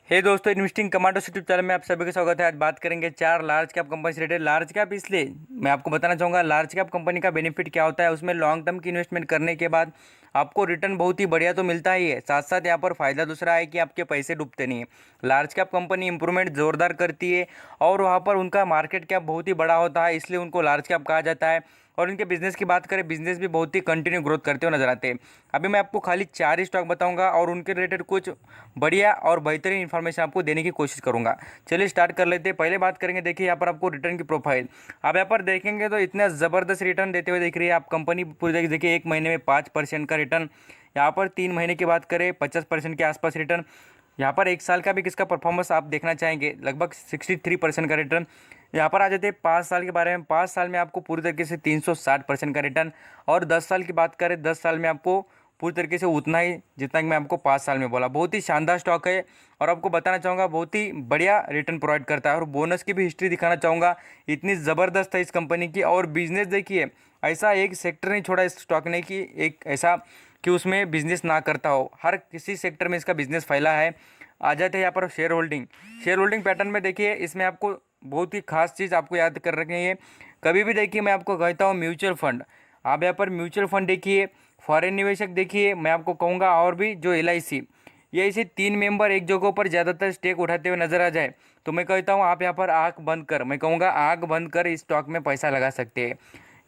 हे दोस्तों, investing commandos YouTube channel में आप सभी का स्वागत है। आज बात करेंगे चार लार्ज कैप कंपनी से रिलेटेड। लार्ज कैप इसलिए मैं आपको बताना चाहूँगा, लार्ज कैप कंपनी का बेनिफिट क्या होता है। उसमें लॉन्ग टर्म की इन्वेस्टमेंट करने के बाद आपको रिटर्न बहुत ही बढ़िया तो मिलता ही है, साथ साथ यहाँ पर फायदा दूसरा है कि आपके पैसे डूबते नहीं है। लार्ज कैप कंपनी इंप्रूवमेंट जोरदार करती है और वहाँ पर उनका मार्केट कैप बहुत ही बड़ा होता है, इसलिए उनको लार्ज कैप कहा जाता है। और इनके बिजनेस की बात करें, बिजनेस भी बहुत ही कंटिन्यू ग्रोथ करते हुए नजर आते हैं। अभी मैं आपको खाली चार ही स्टॉक बताऊंगा और उनके रिलेटेड कुछ बढ़िया और बेहतरीन इन्फॉर्मेशन आपको देने की कोशिश करूंगा। चलिए स्टार्ट कर लेते हैं। पहले बात करेंगे, देखिए यहाँ पर आपको रिटर्न की प्रोफाइल आप यहाँ पर देखेंगे तो इतना ज़बरदस्त रिटर्न देते हुए दिख रही है। आप कंपनी पूरी देखिए, एक महीने में 5% का रिटर्न, यहाँ पर 3 महीने की बात करें 50% के आसपास रिटर्न, यहाँ पर एक साल का भी किसका परफॉर्मेंस आप देखना चाहेंगे, लगभग 63% का रिटर्न। यहाँ पर आ जाते हैं 5 साल के बारे में। 5 साल में आपको पूरी तरीके से 360% का रिटर्न। और 10 साल की बात करें, 10 साल में आपको पूरी तरीके से उतना ही जितना कि मैं आपको 5 साल में बोला। बहुत ही शानदार स्टॉक है और आपको बताना चाहूँगा बहुत ही बढ़िया रिटर्न प्रोवाइड करता है। और बोनस की भी हिस्ट्री दिखाना चाहूँगा, इतनी ज़बरदस्त है इस कंपनी की। और बिजनेस देखिए, ऐसा एक सेक्टर नहीं छोड़ा इस स्टॉक ने कि एक ऐसा कि उसमें बिजनेस ना करता हो, हर किसी सेक्टर में इसका बिजनेस फैला है। आ जाते हैं यहाँ पर share holding. Share holding pattern में देखिए, इसमें आपको बहुत ही खास चीज़ आपको याद कर रखनी है। कभी भी देखिए, मैं आपको कहता हूँ म्यूचुअल फंड, आप यहाँ पर म्यूचुअल फंड देखिए, फॉरेन निवेशक देखिए, मैं आपको कहूँगा और भी जो LIC, ये ऐसे 3 मेंबर एक जगहों पर ज़्यादातर स्टेक उठाते हुए नजर आ जाए तो मैं कहता हूँ आप यहाँ पर आँख बंद कर, मैं कहूँगा आँख बंद कर इस स्टॉक में पैसा लगा सकते हैं।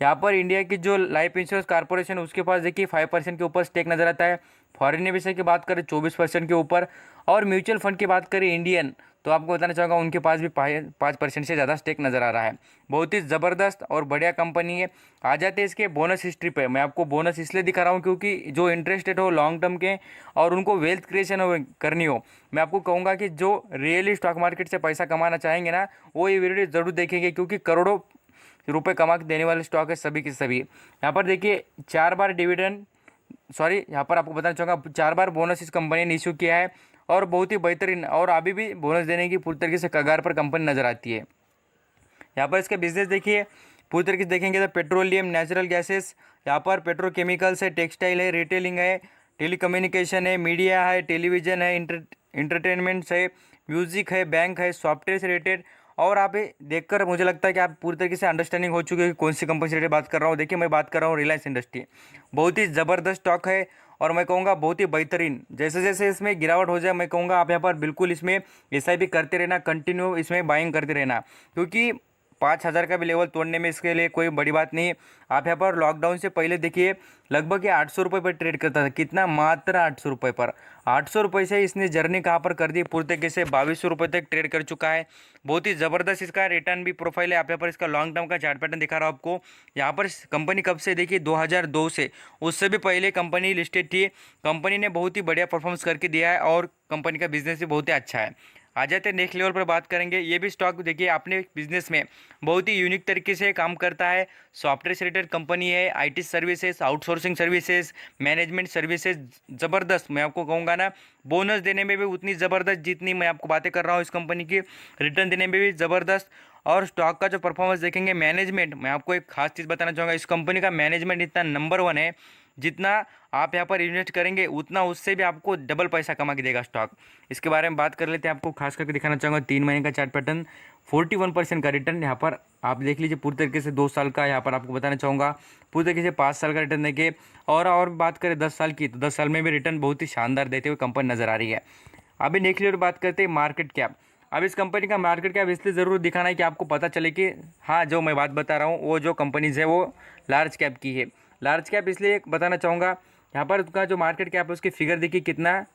यहाँ पर इंडिया की जो लाइफ इंश्योरेंस कॉर्पोरेशन, उसके पास देखिए 5% के ऊपर स्टेक नजर आता है। फॉरेन निवेशक की बात करें 24% के ऊपर। और म्यूचुअल फंड की बात करें इंडियन, तो आपको बताना चाहूँगा उनके पास भी 5% से ज़्यादा स्टेक नज़र आ रहा है। बहुत ही ज़बरदस्त और बढ़िया कंपनी है। आ जाते हैं इसके बोनस हिस्ट्री पे। मैं आपको बोनस इसलिए दिखा रहा हूँ क्योंकि जो इंटरेस्टेड हो लॉन्ग टर्म के और उनको वेल्थ क्रिएशन करनी हो, मैं आपको कहूँगा कि जो रियली स्टॉक मार्केट से पैसा कमाना चाहेंगे ना, वो ये वीडियो ज़रूर देखेंगे, क्योंकि करोड़ों रुपए कमा के देने वाले स्टॉक है सभी के सभी। यहाँ पर देखिए 4 बार डिविडेंड, सॉरी, यहाँ पर आपको बताना चाहूँगा 4 बार बोनस इस कंपनी ने इशू किया है और बहुत ही बेहतरीन, और अभी भी बोनस देने की पूरी तरीके से कगार पर कंपनी नजर आती है। यहाँ पर इसके बिजनेस देखिए, पूरी तरीके से देखेंगे तो पेट्रोलियम, नेचुरल गैसेस, यहाँ पर पेट्रोकेमिकल्स है, टेक्सटाइल है, रिटेलिंग है, टेलीकम्युनिकेशन है, मीडिया है, टेलीविजन है, इंटरटेनमेंट्स है, म्यूजिक है, बैंक है, सॉफ्टवेयर से रिलेटेड। और आप ये देखकर मुझे लगता है कि आप पूरी तरीके से अंडरस्टैंडिंग हो चुके हैं कि कौन सी कंपनी से रिलेटेड बात कर रहा हूँ। देखिए, मैं बात कर रहा हूँ रिलायंस इंडस्ट्री। बहुत ही ज़बरदस्त स्टॉक है और मैं कहूँगा बहुत ही बेहतरीन। जैसे जैसे इसमें गिरावट हो जाए, मैं कहूँगा आप यहाँ पर बिल्कुल इसमें SIP करते रहना, कंटिन्यू इसमें बाइंग करते रहना, क्योंकि 5,000 का भी लेवल तोड़ने में इसके लिए कोई बड़ी बात नहीं है। आप यहाँ पर लॉकडाउन से पहले देखिए, लगभग ये 800 रुपये पर ट्रेड करता था। कितना? मात्र 800 रुपये पर। 800 रुपये से इसने जर्नी कहाँ पर कर दी, पूरी तरीके से 2200 रुपये तक ट्रेड कर चुका है। बहुत ही ज़बरदस्त इसका रिटर्न भी प्रोफाइल है। आप यहाँ पर इसका लॉन्ग टर्म का चार्ट पैटर्न दिखा रहा हूँ आपको। यहाँ पर कंपनी कब से देखिए, 2002 से, उससे भी पहले कंपनी लिस्टेड थी। कंपनी ने बहुत ही बढ़िया परफॉर्मेंस करके दिया है और कंपनी का बिजनेस भी बहुत ही अच्छा है। आ जाते हैं नेक्स्ट लेवल पर बात करेंगे। ये भी स्टॉक देखिए अपने बिजनेस में बहुत ही यूनिक तरीके से काम करता है। सॉफ्टवेयर से रिलेटेड कंपनी है, IT services, outsourcing services, management services, ज़बरदस्त। मैं आपको कहूँगा ना, बोनस देने में भी उतनी ज़बरदस्त जितनी मैं आपको बातें कर रहा हूँ इस कंपनी की, रिटर्न देने में भी ज़बरदस्त। और स्टॉक का जो परफॉर्मेंस देखेंगे, मैनेजमेंट, मैं आपको एक खास चीज़ बताना चाहूँगा, इस कंपनी का मैनेजमेंट इतना नंबर 1 है। जितना आप यहाँ पर इन्वेस्ट करेंगे उतना उससे भी आपको डबल पैसा कमा के देगा स्टॉक। इसके बारे में बात कर लेते हैं। आपको खास करके दिखाना चाहूँगा 3 महीने का चार्ट पैटर्न, 41% का रिटर्न यहाँ पर आप देख लीजिए। पूरी तरीके से 2 साल का यहाँ पर आपको बताना चाहूँगा, पूरी तरीके से 5 साल का रिटर्न देखिए। और बात करें 10 साल की, तो 10 साल में भी रिटर्न बहुत ही शानदार देते हुए कंपनी नजर आ रही है। अभी नेक्स्ट लेवल बात करते हैं मार्केट कैप। अब इस कंपनी का मार्केट कैप इसलिए ज़रूर दिखाना है कि आपको पता चले कि हाँ, जो मैं बात बता रहा हूँ वो जो कंपनीज है वो लार्ज कैप की है। लार्ज कैप इसलिए बताना चाहूँगा, यहाँ पर उसका जो मार्केट कैप है उसकी फिगर देखिए कितना,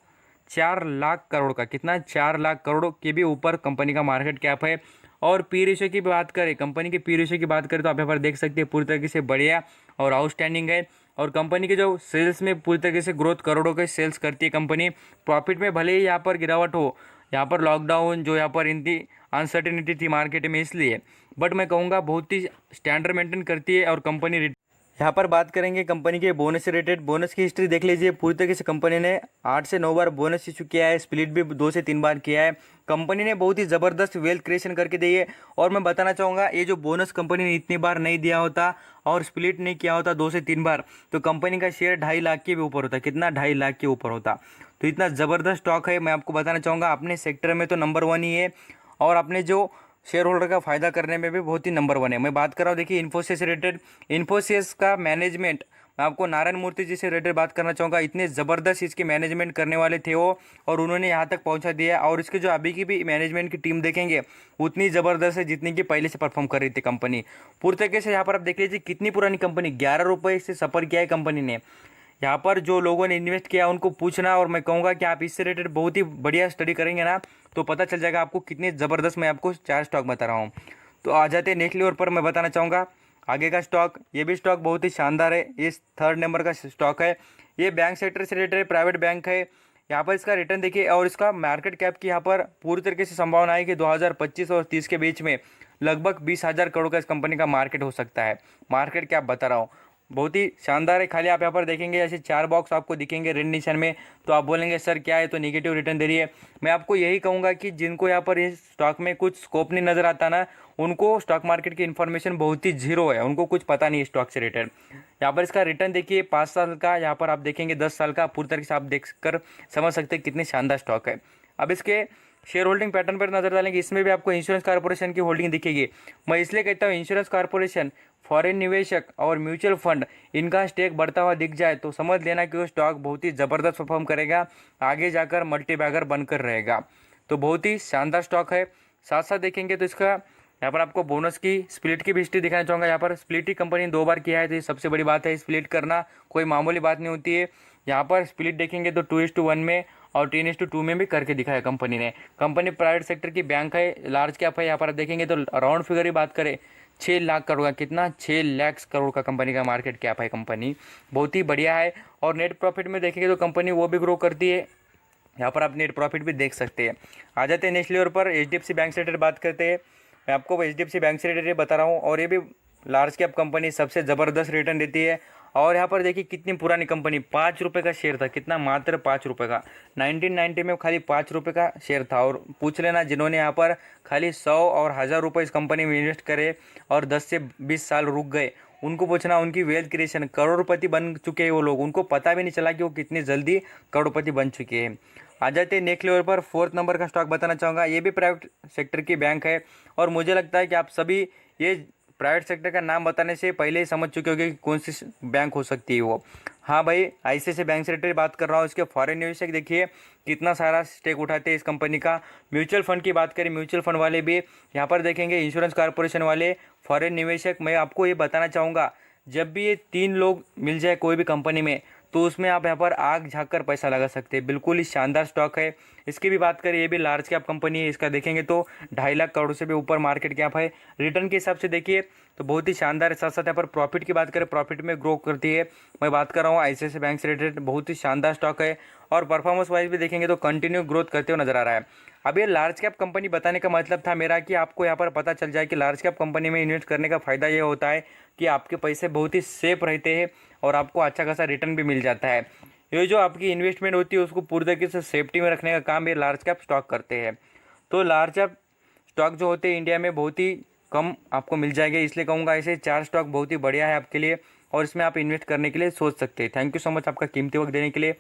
4 लाख करोड़ का। कितना? 4 लाख करोड़ के भी ऊपर कंपनी का मार्केट कैप है। और पी रेशियो की बात करें, कंपनी के पी रेशियो की बात करें तो आप यहाँ पर देख सकते हैं पूरी तरीके से बढ़िया और आउटस्टैंडिंग है। और कंपनी के जो सेल्स में पूरी तरीके से ग्रोथ, करोड़ों के सेल्स करती है कंपनी। प्रॉफिट में भले ही यहाँ पर गिरावट हो, यहाँ पर लॉकडाउन जो यहाँ पर इनकी अनसर्टेनिटी थी मार्केट में इसलिए, बट मैं कहूँगा बहुत ही स्टैंडर्ड मेंटेन करती है और कंपनी। यहाँ पर बात करेंगे कंपनी के बोनस से रिलेटेड। बोनस की हिस्ट्री देख लीजिए। पूरी तरीके से कंपनी ने 8 से 9 बार बोनस इशू किया है, स्प्लिट भी 2 से 3 बार किया है। कंपनी ने बहुत ही ज़बरदस्त वेल्थ क्रिएशन करके दी है। और मैं बताना चाहूँगा, ये जो बोनस कंपनी ने इतनी बार नहीं दिया होता और स्प्लिट नहीं किया होता 2 से 3 बार, तो कंपनी का शेयर 2.5 लाख के भी ऊपर होता। कितना? 2.5 लाख के ऊपर होता। तो इतना ज़बरदस्त स्टॉक है, मैं आपको बताना चाहूँगा अपने सेक्टर में तो नंबर 1 ही है, और अपने जो शेयर होल्डर का फ़ायदा करने में भी बहुत ही नंबर 1 है। मैं बात कर रहा हूँ, देखिए इन्फोसिस से रिलेटेड, इन्फोसिस का मैनेजमेंट, मैं आपको नारायण मूर्ति जी से रिलेटेड बात करना चाहूँगा। इतने ज़बरदस्त इसके मैनेजमेंट करने वाले थे वो, और उन्होंने यहाँ तक पहुँचा दिया। और इसके जो अभी की भी मैनेजमेंट की टीम देखेंगे उतनी ज़बरदस्त है जितनी कि पहले से परफॉर्म कर रही थी कंपनी। पूरी तरीके से यहाँ पर आप देख लीजिए कितनी पुरानी कंपनी, 11 रुपये से सफ़र किया है कंपनी ने। यहाँ पर जो लोगों ने इन्वेस्ट किया उनको पूछना, और मैं कहूँगा कि आप इससे रिलेटेड बहुत ही बढ़िया स्टडी करेंगे ना, तो पता चल जाएगा आपको कितने ज़बरदस्त मैं आपको 4 स्टॉक बता रहा हूँ। तो आ जाते हैं नेक्स्ट लेवल पर। मैं बताना चाहूँगा आगे का स्टॉक, ये भी स्टॉक बहुत ही शानदार है। ये 3rd नंबर का स्टॉक है। ये बैंक सेक्टर से रिलेटेड प्राइवेट बैंक है। यहाँ पर इसका रिटर्न देखिए, और इसका मार्केट कैप की यहाँ पर पूरी तरीके से संभावना है कि 2025 और 30 के बीच में लगभग 20,000 करोड़ का इस कंपनी का मार्केट हो सकता है। मार्केट कैप बता रहा हूँ, बहुत ही शानदार है। खाली आप यहाँ पर देखेंगे ऐसे 4 बॉक्स आपको दिखेंगे रेड निशान में, तो आप बोलेंगे सर क्या है, तो नेगेटिव रिटर्न दे रही है। मैं आपको यही कहूँगा कि जिनको यहाँ पर इस स्टॉक में कुछ स्कोप नहीं नज़र आता ना, उनको स्टॉक मार्केट की इन्फॉर्मेशन बहुत ही जीरो है, उनको कुछ पता नहीं है स्टॉक से रिलेटेड। यहाँ पर इसका रिटर्न देखिए 5 साल का, यहाँ पर आप देखेंगे 10 साल का, पूरी तरीके से आप देख कर समझ सकते हैं कितनी शानदार स्टॉक है। अब इसके शेयर होल्डिंग पैटर्न पर नजर डालेंगे, इसमें भी आपको इंश्योरेंस कॉर्पोरेशन की होल्डिंग दिखेगी। मैं इसलिए कहता हूँ इंश्योरेंस कॉर्पोरेशन, फॉरेन निवेशक और म्यूचुअल फंड, इनका स्टेक बढ़ता हुआ दिख जाए तो समझ लेना कि वो स्टॉक बहुत ही ज़बरदस्त परफॉर्म करेगा, आगे जाकर मल्टीबैगर बनकर रहेगा। तो बहुत ही शानदार स्टॉक है। साथ साथ देखेंगे तो इसका यहाँ पर आपको बोनस की स्प्लिट की भी हिस्ट्री दिखाना चाहूँगा। यहाँ पर स्प्लिट ही कंपनी ने 2 बार किया है, तो ये सबसे बड़ी बात है। स्प्लिट करना कोई मामूली बात नहीं होती है। यहाँ पर स्प्लिट देखेंगे तो 2:1 में और 10:2 में भी करके दिखाया कंपनी ने। कंपनी प्राइवेट सेक्टर की बैंक है, लार्ज कैप है। यहाँ पर आप देखेंगे तो राउंड फिगर ही बात करें 6 लाख करोड़ का, कितना 6 लाख करोड़ का कंपनी का मार्केट कैप है। कंपनी बहुत ही बढ़िया है। और नेट प्रॉफिट में देखेंगे तो कंपनी वो भी ग्रो करती है। यहाँ पर आप नेट प्रॉफिट भी देख सकते हैं। आ जाते हैं नेक्स्ट लेवल पर, HDFC बैंक से रिलेटेड बात करते हैं। मैं आपको HDFC बैंक से रिलेटेड बता रहा हूँ, और ये भी लार्ज कैप कंपनी सबसे ज़बरदस्त रिटर्न देती है। और यहाँ पर देखिए कितनी पुरानी कंपनी, 5 रुपये का शेयर था, कितना, मात्र 5 रुपये का। 1990 में खाली 5 रुपये का शेयर था। और पूछ लेना जिन्होंने यहाँ पर खाली 100 और 1000 रुपये इस कंपनी में इन्वेस्ट करे और 10 से 20 साल रुक गए, उनको पूछना उनकी वेल्थ क्रिएशन, करोड़पति बन चुके हैं वो लोग, उनको पता भी नहीं चला कि वो कितनी जल्दी करोड़पति बन चुके हैं। आ जाते हैं नेक्स्ट लेवल पर। 4th नंबर का स्टॉक बताना चाहूँगा, ये भी प्राइवेट सेक्टर की बैंक है। और मुझे लगता है कि आप सभी ये प्राइवेट सेक्टर का नाम बताने से पहले ही समझ चुके होंगे कि कौन सी बैंक हो सकती है वो। हाँ भाई, ICICI बैंक से रिलेटेड बात कर रहा हूँ। इसके फॉरेन निवेशक देखिए कितना सारा स्टेक उठाते हैं इस कंपनी का। म्यूचुअल फंड की बात करें, म्यूचुअल फंड वाले भी यहाँ पर देखेंगे, इंश्योरेंस कॉर्पोरेशन वाले, फॉरेन निवेशक। मैं आपको ये बताना चाहूँगा, जब भी ये 3 लोग मिल जाए कोई भी कंपनी में, तो उसमें आप यहाँ पर आग झाँक कर पैसा लगा सकते हैं। बिल्कुल ही शानदार स्टॉक है। इसकी भी बात करें, ये भी लार्ज कैप कंपनी है। इसका देखेंगे तो 2.5 लाख करोड़ से भी ऊपर मार्केट कैप है। रिटर्न के हिसाब से देखिए तो बहुत ही शानदार है। साथ साथ यहाँ पर प्रॉफिट की बात करें, प्रॉफिट में ग्रो करती है। मैं बात कर रहा हूँ ICICI बैंक से रिलेटेड, बहुत ही शानदार स्टॉक है। और परफॉर्मेंस वाइज भी देखेंगे तो कंटिन्यू ग्रोथ करते हुए नजर आ रहा है। अब ये लार्ज कैप कंपनी बताने का मतलब था मेरा कि आपको यहाँ पर पता चल जाए कि लार्ज कैप कंपनी में इन्वेस्ट करने का फ़ायदा ये होता है कि आपके पैसे बहुत ही सेफ रहते हैं और आपको अच्छा खासा रिटर्न भी मिल जाता है। ये जो आपकी इन्वेस्टमेंट होती है उसको पूरी तरीके से सेफ्टी में रखने का काम ये लार्ज कैप स्टॉक करते हैं। तो लार्ज कैप स्टॉक जो होते हैं इंडिया में बहुत ही कम आपको मिल जाएंगे, इसलिए कहूँगा ऐसे 4 स्टॉक बहुत ही बढ़िया है आपके लिए, और इसमें आप इन्वेस्ट करने के लिए सोच सकते हैं। थैंक यू सो मच आपका कीमती वक्त देने के लिए।